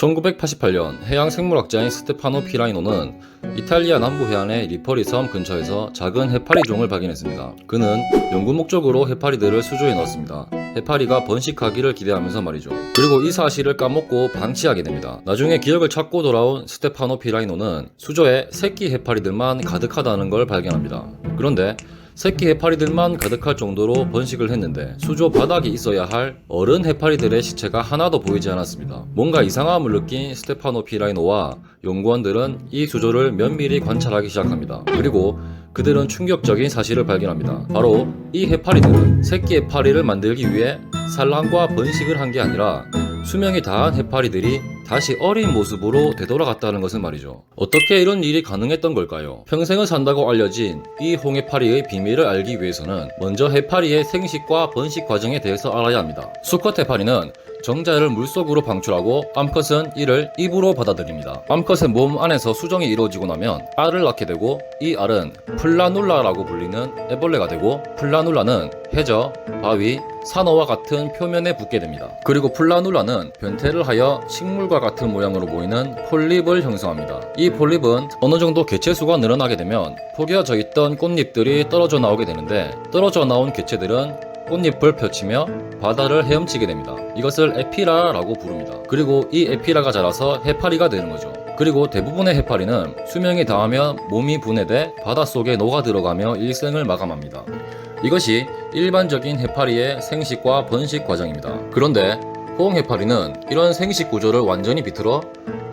1988년 해양생물학자인 스테파노 피라이노는 이탈리아 남부 해안의 리퍼리 섬 근처에서 작은 해파리 종을 발견했습니다. 그는 연구 목적으로 해파리들을 수조에 넣었습니다. 해파리가 번식하기를 기대하면서 말이죠. 그리고 이 사실을 까먹고 방치하게 됩니다. 나중에 기억을 찾고 돌아온 스테파노 피라이노는 수조에 새끼 해파리들만 가득하다는 걸 발견합니다. 그런데 새끼 해파리들만 가득할 정도로 번식을 했는데 수조 바닥에 있어야 할 어른 해파리들의 시체가 하나도 보이지 않았습니다. 뭔가 이상함을 느낀 스테파노 피라이노와 연구원들은 이 수조를 면밀히 관찰하기 시작합니다. 그리고 그들은 충격적인 사실을 발견합니다. 바로 이 해파리들은 새끼 해파리를 만들기 위해 산란과 번식을 한 게 아니라 수명이 다한 해파리들이 다시 어린 모습으로 되돌아갔다는 것은 말이죠. 어떻게 이런 일이 가능했던 걸까요? 평생을 산다고 알려진 이 홍해파리의 비밀을 알기 위해서는 먼저 해파리의 생식과 번식 과정에 대해서 알아야 합니다. 수컷 해파리는 정자를 물속으로 방출하고 암컷은 이를 입으로 받아들입니다. 암컷의 몸 안에서 수정이 이루어지고 나면 알을 낳게 되고 이 알은 플라눌라라고 불리는 애벌레가 되고 플라눌라는 해저, 바위, 산호와 같은 표면에 붙게 됩니다. 그리고 플라눌라는 변태를 하여 식물과 같은 모양으로 보이는 폴립을 형성합니다. 이 폴립은 어느 정도 개체수가 늘어나게 되면 포개어져 있던 꽃잎들이 떨어져 나오게 되는데 떨어져 나온 개체들은 꽃잎을 펼치며 바다를 헤엄치게 됩니다. 이것을 에피라라고 부릅니다. 그리고 이 에피라가 자라서 해파리가 되는 거죠. 그리고 대부분의 해파리는 수명이 다하면 몸이 분해돼 바닷속에 녹아 들어가며 일생을 마감합니다. 이것이 일반적인 해파리의 생식과 번식 과정입니다. 그런데 호응해파리는 이런 생식 구조를 완전히 비틀어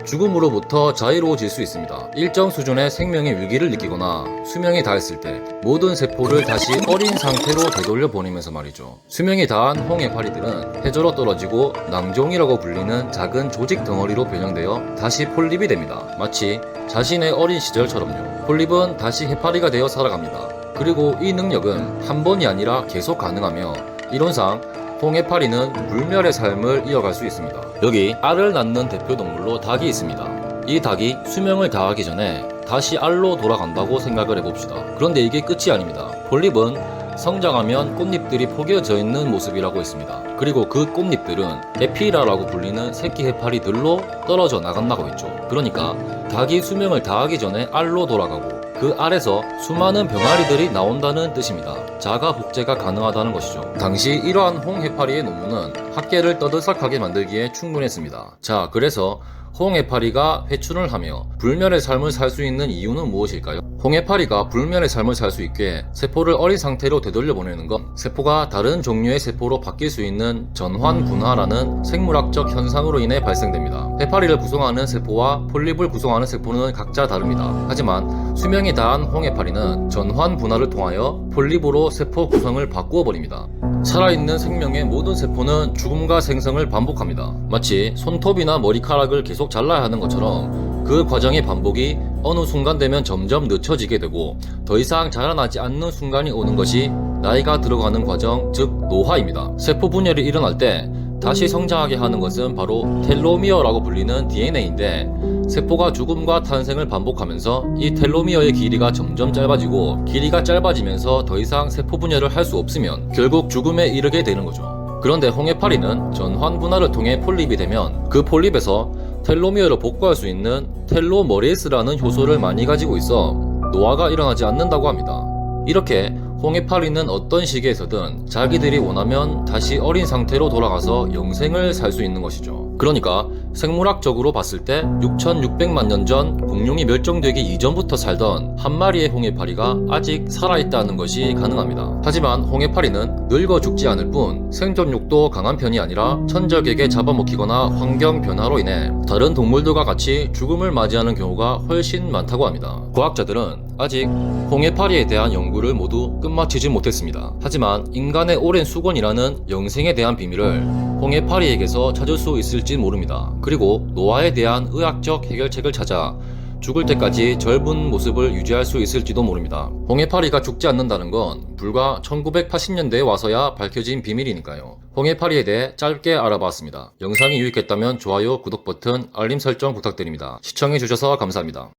죽음으로부터 자유로워질 수 있습니다. 일정 수준의 생명의 위기를 느끼거나 수명이 다했을 때 모든 세포를 다시 어린 상태로 되돌려 보내면서 말이죠. 수명이 다한 홍해파리들은 해저로 떨어지고 낭종이라고 불리는 작은 조직 덩어리로 변형되어 다시 폴립이 됩니다. 마치 자신의 어린 시절처럼요. 폴립은 다시 해파리가 되어 살아갑니다. 그리고 이 능력은 한 번이 아니라 계속 가능하며 이론상 홍해파리는 불멸의 삶을 이어갈 수 있습니다. 여기 알을 낳는 대표 동물로 닭이 있습니다. 이 닭이 수명을 다하기 전에 다시 알로 돌아간다고 생각을 해봅시다. 그런데 이게 끝이 아닙니다. 폴립은 성장하면 꽃잎들이 포개어져 있는 모습이라고 했습니다. 그리고 그 꽃잎들은 에피라라고 불리는 새끼 해파리들로 떨어져 나간다고 했죠. 그러니까 닭이 수명을 다하기 전에 알로 돌아가고 그 알에서 수많은 병아리들이 나온다는 뜻입니다. 자가 복제가 가능하다는 것이죠. 당시 이러한 홍해파리의 논문은 학계를 떠들썩하게 만들기에 충분했습니다. 자, 그래서 홍해파리가 회춘을 하며 불멸의 삶을 살 수 있는 이유는 무엇일까요? 홍해파리가 불멸의 삶을 살 수 있게 세포를 어린 상태로 되돌려 보내는 건 세포가 다른 종류의 세포로 바뀔 수 있는 전환 분화라는 생물학적 현상으로 인해 발생됩니다. 해파리를 구성하는 세포와 폴립을 구성하는 세포는 각자 다릅니다. 하지만 수명이 다한 홍해파리는 전환 분화를 통하여 폴립으로 세포 구성을 바꾸어 버립니다. 살아있는 생명의 모든 세포는 죽음과 생성을 반복합니다. 마치 손톱이나 머리카락을 계속 잘라야 하는 것처럼 그 과정의 반복이 어느 순간 되면 점점 늦춰지게 되고 더 이상 자라나지 않는 순간이 오는 것이 나이가 들어가는 과정, 즉 노화입니다. 세포 분열이 일어날 때 다시 성장하게 하는 것은 바로 텔로미어라고 불리는 DNA인데 세포가 죽음과 탄생을 반복하면서 이 텔로미어의 길이가 점점 짧아지고 길이가 짧아지면서 더 이상 세포 분열을 할 수 없으면 결국 죽음에 이르게 되는 거죠. 그런데 홍해파리는 전환 분화를 통해 폴립이 되면 그 폴립에서 텔로미어를 복구할 수 있는 텔로머레이스라는 효소를 많이 가지고 있어 노화가 일어나지 않는다고 합니다. 이렇게 홍해파리는 어떤 시기에서든 자기들이 원하면 다시 어린 상태로 돌아가서 영생을 살 수 있는 것이죠. 그러니까 생물학적으로 봤을 때 6600만 년 전 공룡이 멸종되기 이전부터 살던 한 마리의 홍해파리가 아직 살아있다는 것이 가능합니다. 하지만 홍해파리는 늙어 죽지 않을 뿐 생존력도 강한 편이 아니라 천적에게 잡아먹히거나 환경 변화로 인해 다른 동물들과 같이 죽음을 맞이하는 경우가 훨씬 많다고 합니다. 과학자들은 아직 홍해파리에 대한 연구를 모두 끝마치지 못했습니다. 하지만 인간의 오랜 수건이라는 영생에 대한 비밀을 홍해파리에게서 찾을 수 있을지 모릅니다. 그리고 노화에 대한 의학적 해결책을 찾아 죽을 때까지 젊은 모습을 유지할 수 있을지도 모릅니다. 홍해파리가 죽지 않는다는 건 불과 1980년대에 와서야 밝혀진 비밀이니까요. 홍해파리에 대해 짧게 알아봤습니다. 영상이 유익했다면 좋아요, 구독 버튼, 알림 설정 부탁드립니다. 시청해주셔서 감사합니다.